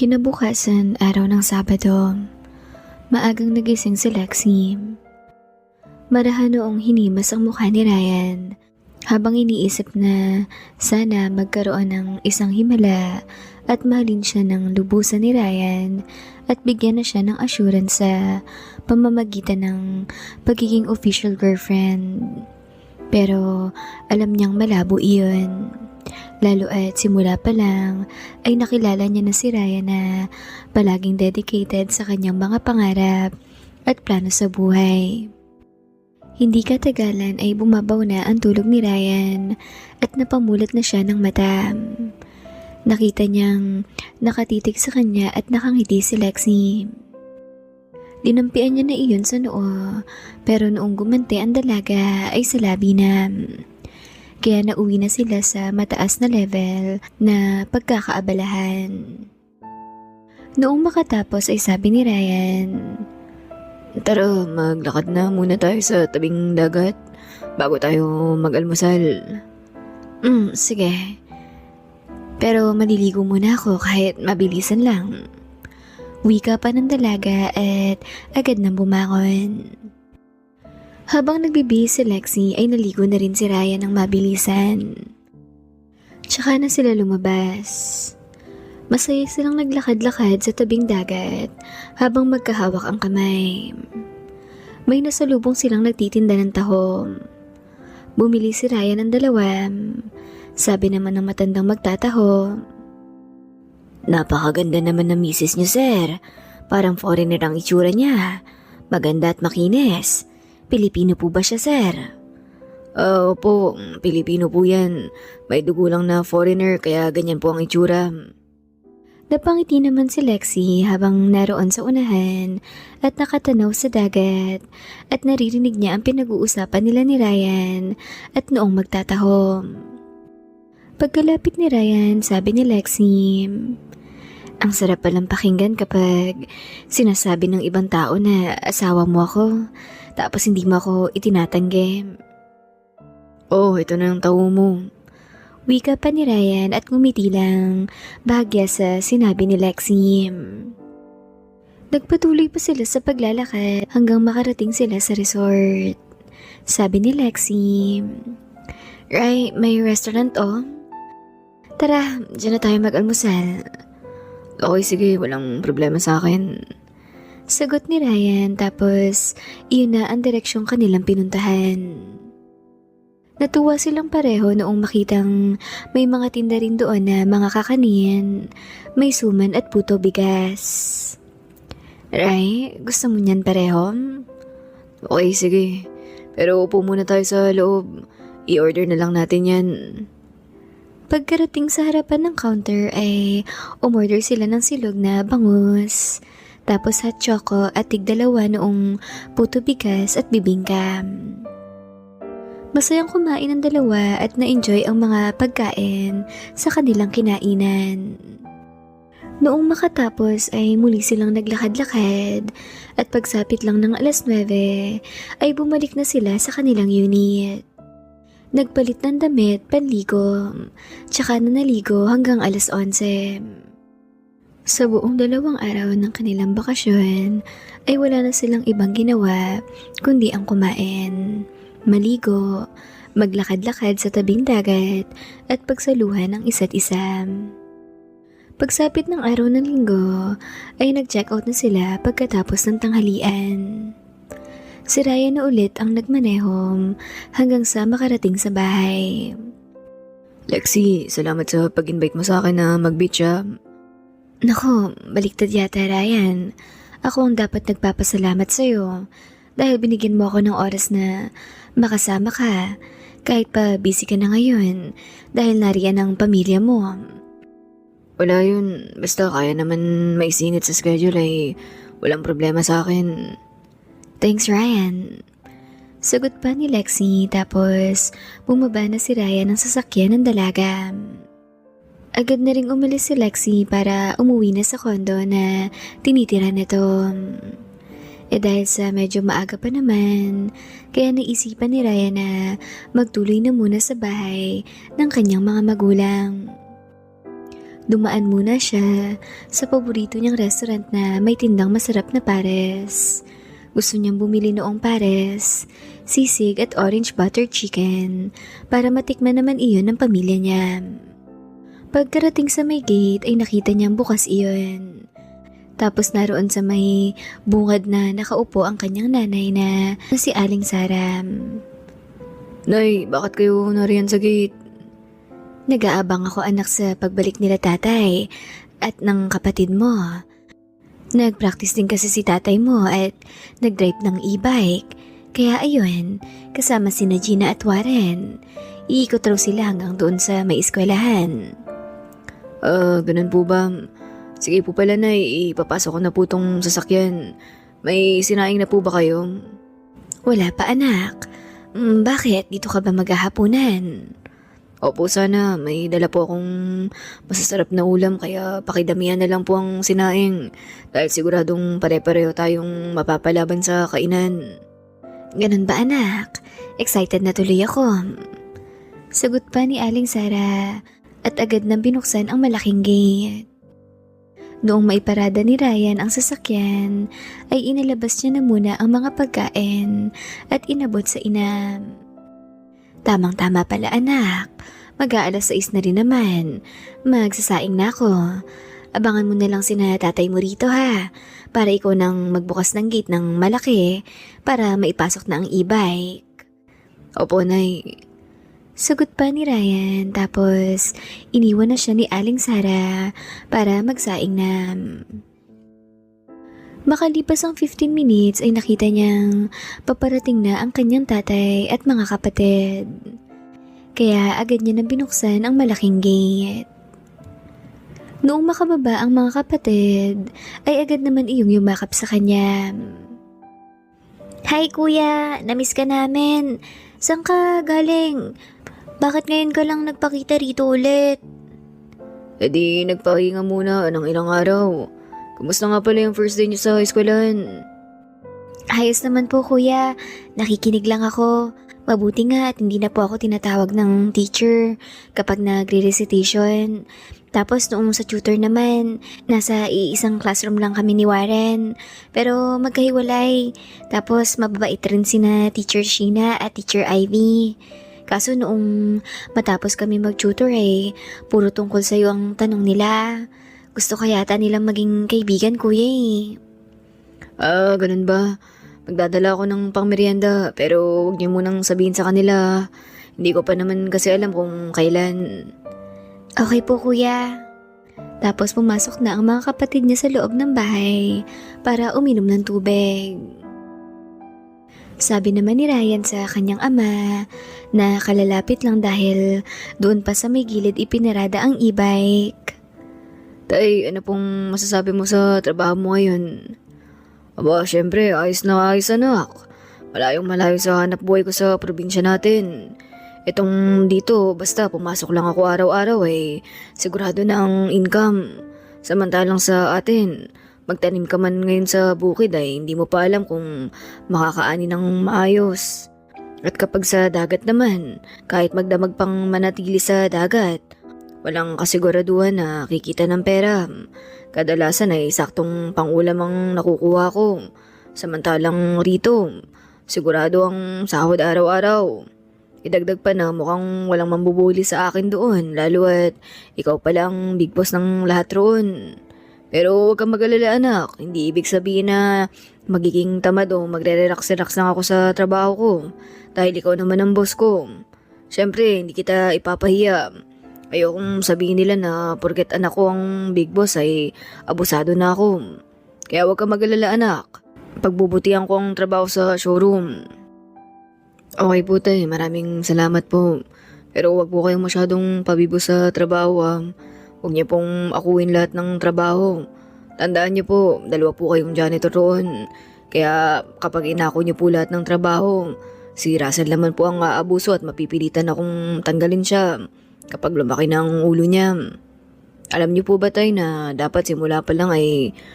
Kinabukasan, araw ng Sabado, maagang nagising si Lexie. Marahan noong hinimas ang mukha ni Ryan habang iniisip na sana magkaroon ng isang himala at mahalin siya ng lubusan ni Ryan at bigyan na siya ng assurance sa pamamagitan ng pagiging official girlfriend. Pero alam niyang malabo iyon. Lalo at simula pa lang ay nakilala niya na si Ryan na palaging dedicated sa kanyang mga pangarap at plano sa buhay. Hindi katagalan ay bumabaw na ang tulog ni Ryan at napamulat na siya ng mata. Nakita niyang nakatitig sa kanya at nakangiti si Lexie. Dinampian niya na iyon sa noo, pero noong gumanti ang dalaga ay sa labi na. Kaya nauwi na sila sa mataas na level na pagkakaabalahan. Noong makatapos ay sabi ni Ryan, Tara, maglakad na muna tayo sa tabing dagat bago tayo mag-almusal. Sige. Pero maliligo muna ako kahit mabilisan lang. Wika pa ng dalaga at agad nang bumangon. Habang nagbibihis si Lexie ay naligo na rin si Ryan ng mabilisan. Tsaka na sila lumabas. Masaya silang naglakad-lakad sa tabing dagat habang magkahawak ang kamay. May nasalubong silang nagtitinda ng taho. Bumili si Ryan ng dalawa. Sabi naman ng matandang magtataho, Napakaganda naman ng misis niyo, sir. Parang foreigner ang itsura niya. Maganda at makinis. Pilipino po ba siya, sir? Opo, Pilipino po yan. May dugo lang na foreigner kaya ganyan po ang itsura. Napangiti naman si Lexie habang naroon sa unahan at nakatanaw sa dagat at naririnig niya ang pinag-uusapan nila ni Ryan at noong magtataho. Pagkalapit ni Ryan, sabi ni Lexie, ang sarap palang pakinggan kapag sinasabi ng ibang tao na asawa mo ako. Tapos hindi mo ako itinatanggi. Oh, ito na ang tawo mo. Wika pa ni Ryan at ngumiti lang bahagya sa sinabi ni Lexie. Nagpatuloy pa sila sa paglalakad hanggang makarating sila sa resort. Sabi ni Lexie, Ray, may restaurant oh. Tara, dyan na tayo mag-almusal. Okay, sige, walang problema sa akin. Sagot ni Ryan tapos iyon na ang direksyong kanilang pinuntahan. Natuwa silang pareho noong makitang may mga tinda rin doon na mga kakanin, may suman at puto bigas. Ray, gusto mo niyan pareho? Okay, sige. Pero upo muna tayo sa loob. I-order na lang natin yan. Pagkarating sa harapan ng counter ay umorder sila ng silog na bangus. Tapos hot choco at tig-dalawa noong puto bigas at bibingka. Masayang kumain ang dalawa at na-enjoy ang mga pagkain sa kanilang kinainan. Noong makatapos ay muli silang naglakad-lakad at pagsapit lang ng alas 9 ay bumalik na sila sa kanilang unit. Nagpalit ng damit, panligo, tsaka na naligo hanggang alas 11. Sa buong 2 araw ng kanilang bakasyon ay wala na silang ibang ginawa kundi ang kumain, maligo, maglakad-lakad sa tabing dagat at pagsaluhan ng isa't isa. Pagsapit ng araw ng linggo ay nag-check out na sila pagkatapos ng tanghalian. Si Ryan na ulit ang nagmanehom hanggang sa makarating sa bahay. Lexie, salamat sa pag-invite mo sa akin na mag-beach ah. Nako, baliktad yata Ryan. Ako ang dapat nagpapasalamat sa'yo dahil binigyan mo ako ng oras na makasama ka kahit pa busy ka na ngayon dahil nariyan ang pamilya mo. Wala yun, basta kaya naman maisingit sa schedule ay walang problema sa akin. Thanks Ryan. Sagot pa ni Lexie tapos bumaba na si Ryan ng sasakyan ng dalaga. Agad na ring umalis si Lexie para umuwi na sa kondo na tinitira nito. Dahil sa medyo maaga pa naman, kaya naisipan ni Ryan na magtuloy na muna sa bahay ng kanyang mga magulang. Dumaan muna siya sa paborito niyang restaurant na may tindang masarap na pares. Gusto niyang bumili noong pares, sisig at orange butter chicken para matikman naman iyon ng pamilya niya. Pagkarating sa may gate ay nakita niyang bukas iyon. Tapos naroon sa may bungad na nakaupo ang kanyang nanay na si Aling Saram. Nay, bakit kayo nariyan sa gate? Nag-aabang ako anak sa pagbalik nila tatay at ng kapatid mo. Nag-practice din kasi si tatay mo at nag-drive ng e-bike. Kaya ayun, kasama sina Gina at Warren. Iikot raw sila hanggang doon sa may eskwelahan. Ganun po ba? Sige po pala, Nay, ipapasok ko na po tong sasakyan. May sinaing na po ba kayo? Wala pa anak. Bakit? Dito ka ba maghahaponan? Opo, sana. May dala po akong masasarap na ulam kaya pakidamihan na lang po ang sinaing dahil siguradong pare-pareho tayong mapapalaban sa kainan. Ganun ba anak? Excited na tuloy ako. Sagot pa ni Aling Sara at agad nang binuksan ang malaking gate. Noong maiparada ni Ryan ang sasakyan, ay inilabas niya na muna ang mga pagkain at inabot sa inam. Tamang-tama pala anak, mag-aalas 6 na rin naman, magsasaing na ako. Abangan mo na lang sina tatay mo rito ha, para ikaw nang magbukas ng gate ng malaki para maipasok na ang e-bike. Opo, Nay. Sagot pa ni Ryan tapos iniwan na siya ni Aling Sara para magsaing na. Makalipas ang 15 minutes ay nakita niyang paparating na ang kanyang tatay at mga kapatid. Kaya agad niya na binuksan ang malaking gate. Noong makababa ang mga kapatid ay agad naman iyong yumakap sa kanya. Hi kuya, namiss ka namin. Saan ka galing? Bakit ngayon ka lang nagpakita rito ulit? Di nagpahinga muna ng ilang araw. Kumusta nga pala yung first day niyo sa eskwelahan? Ayos naman po kuya, nakikinig lang ako. Mabuti nga at hindi na po ako tinatawag ng teacher kapag nagre-recitation. Tapos noong sa tutor naman, nasa iisang classroom lang kami ni Warren. Pero magkahiwalay. Tapos mababait rin sina Teacher Sheena at Teacher Ivy. Kaso noong matapos kami mag-tutor puro tungkol sa'yo ang tanong nila. Gusto kaya yata nilang maging kaibigan kuya Ganun ba? Magdadala ako ng pangmerienda pero huwag niyo munang sabihin sa kanila. Hindi ko pa naman kasi alam kung kailan. Okay po kuya. Tapos pumasok na ang mga kapatid niya sa loob ng bahay para uminom ng tubig. Sabi naman ni Ryan sa kanyang ama na kalalapit lang dahil doon pa sa may gilid ipinarada ang e-bike. Tay, ano pong masasabi mo sa trabaho mo ngayon? Aba, syempre, ayos na ayos anak. Malayong malayo sa hanap buhay ko sa probinsya natin. Itong dito, basta pumasok lang ako araw-araw sigurado na ang income. Samantalang sa atin, magtanim ka man ngayon sa bukid hindi mo pa alam kung makakaani ng maayos. At kapag sa dagat naman, kahit magdamag pang manatili sa dagat, walang kasiguraduhan na kikita ng pera. Kadalasan saktong pangulam ang nakukuha ko. Samantalang rito, sigurado ang sahod araw-araw. Idagdag pa na mukhang walang mambubuli sa akin doon, lalo at ikaw pala ang big boss ng lahat roon. Pero huwag kang mag-alala anak, hindi ibig sabihin na magiging tamad o magre-relax-relax lang ako sa trabaho ko dahil ikaw naman ang boss ko. Siyempre, hindi kita ipapahiya. Ayokong sabihin nila na porket anak ko ang big boss abusado na ako. Kaya huwag kang mag-alala anak. Pagbubutihan ko ang trabaho sa showroom. Okay po tay, maraming salamat po. Pero huwag po kayong masyadong pabibo sa trabaho Huwag niyo pong akuin lahat ng trabaho. Tandaan niyo po, 2 po kayong janitor roon. Kaya kapag inako niyo po lahat ng trabaho, si Russell naman po ang aabuso at mapipilitan akong tanggalin siya kapag lumaki na ang ulo niya. Alam niyo po ba tay na dapat simula pa lang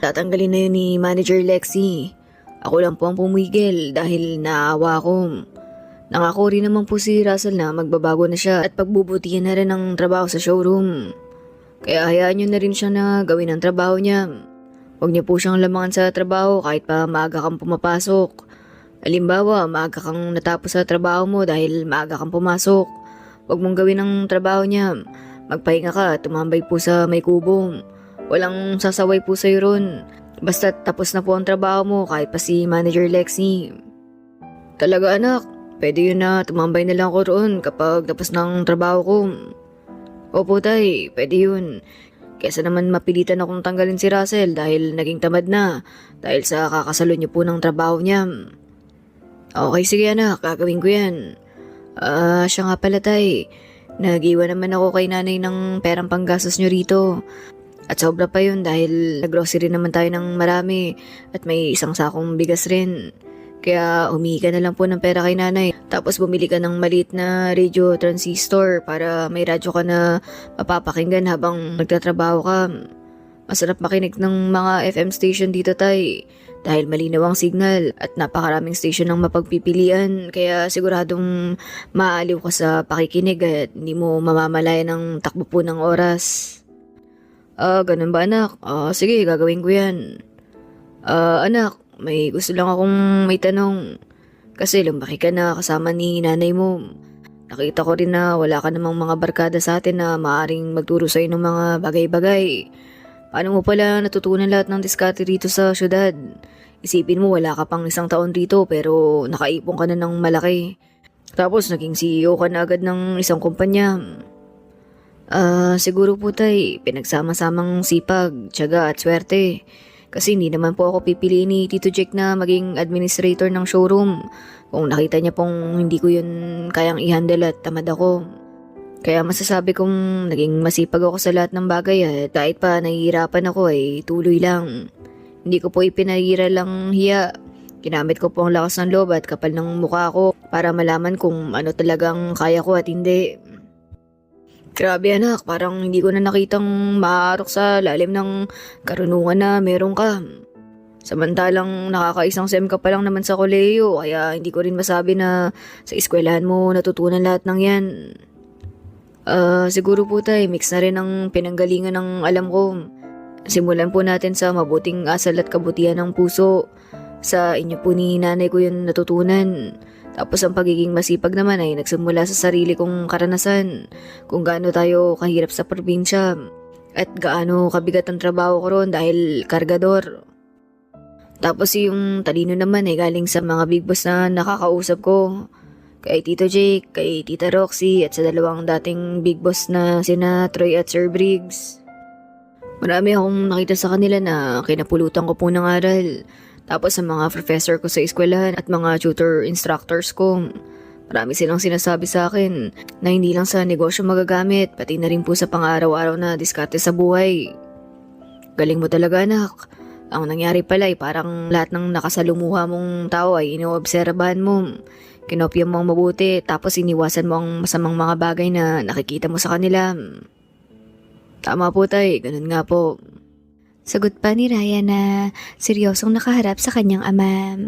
tatanggalin na yun ni Manager Lexi. Ako lang po ang pumigil dahil naawa ko. Nangako rin naman po si Russell na magbabago na siya at pagbubutihan na rin ang trabaho sa showroom. Kaya hayaan nyo na rin siya na gawin ang trabaho niya. Huwag niyo po siyang lamangan sa trabaho kahit pa maaga kang pumapasok. Halimbawa, maaga kang natapos sa trabaho mo dahil maaga kang pumasok. Huwag mong gawin ang trabaho niya. Magpahinga ka, tumambay po sa may kubo. Walang sasaway po sa'yo ron. Basta tapos na po ang trabaho mo kahit pa si Manager Lexi. Talaga anak, pwede yun na tumambay na lang ako roon kapag tapos ng trabaho ko. Opo tay, pwede yun. Kesa naman mapilitan akong tanggalin si Russell dahil naging tamad na dahil sa kakasalo niyo po ng trabaho niya. Okay, sige anak, gagawin ko yan. Siya nga pala tay, nag-iwan naman ako kay nanay ng perang panggastos niyo rito. At sobra pa yun dahil nag-grocery naman tayo ng marami at may isang sakong bigas rin. Kaya humingi ka na lang po ng pera kay nanay. Tapos bumili ka ng maliit na radio transistor para may radyo ka na mapapakinggan habang nagtatrabaho ka. Masarap makinig ng mga FM station dito tay. Dahil malinaw ang signal at napakaraming station ang mapagpipilian. Kaya siguradong maaaliw ka sa pakikinig at hindi mo mamamalayan ng takbo po ng oras. Ganun ba anak? Sige, gagawin ko yan. Anak, may gusto lang akong may tanong. Kasi lumaki ka na kasama ni nanay mo. Nakita ko rin na wala ka namang mga barkada sa atin na maaaring magturo sa'yo ng mga bagay-bagay. Paano mo pala natutunan lahat ng diskarte rito sa syudad? Isipin mo wala ka pang 1 taon rito pero nakaipon ka na ng malaki. Tapos naging CEO ka na agad ng isang kumpanya. Siguro po tay, pinagsama-samang sipag, tiyaga at swerte. Kasi hindi naman po ako pipiliin ni Tito Jake na maging administrator ng showroom. Kung nakita niya pong hindi ko yun kayang i-handle at tamad ako. Kaya masasabi kong naging masipag ako sa lahat ng bagay at kahit pa nahihirapan ako ay tuloy lang. Hindi ko po ipinahira lang hiya. Ginamit ko po ang lakas ng loob at kapal ng mukha ko para malaman kung ano talagang kaya ko at hindi. Grabe anak, parang hindi ko na nakitang maarok sa lalim ng karunungan na meron ka. Samantalang nakakaisang sem ka pa lang naman sa kolehiyo, kaya hindi ko rin masabi na sa eskwelahan mo natutunan lahat ng yan. Siguro po tay, mix na rin ang pinanggalingan ng alam ko. Simulan po natin sa mabuting asal at kabutihan ng puso. Sa inyo po ni nanay ko yun natutunan. Tapos ang pagiging masipag naman ay nagsimula sa sarili kong karanasan. Kung gaano tayo kahirap sa probinsya. At gaano kabigat ang trabaho ko ron dahil kargador. Tapos yung talino naman ay galing sa mga big boss na nakakausap ko. Kay Tito Jake, kay Tita Roxy at sa dalawang dating big boss na sina Troy at Sir Briggs. Marami akong nakita sa kanila na kinapulutan ko po ng aral. Tapos sa mga professor ko sa eskwelahan at mga tutor instructors ko. Marami silang sinasabi sa akin na hindi lang sa negosyo magagamit, pati na rin po sa pang-araw-araw na diskarte sa buhay. Galing mo talaga anak. Ang nangyari pala ay parang lahat ng nakasalumuha mong tao ay inoobserbahan mo. Kinopya mo ang mabuti tapos iniwasan mo ang masamang mga bagay na nakikita mo sa kanila. Tama po tay, ganun nga po. Sagot pa ni Ryan na seryosong nakaharap sa kanyang ama.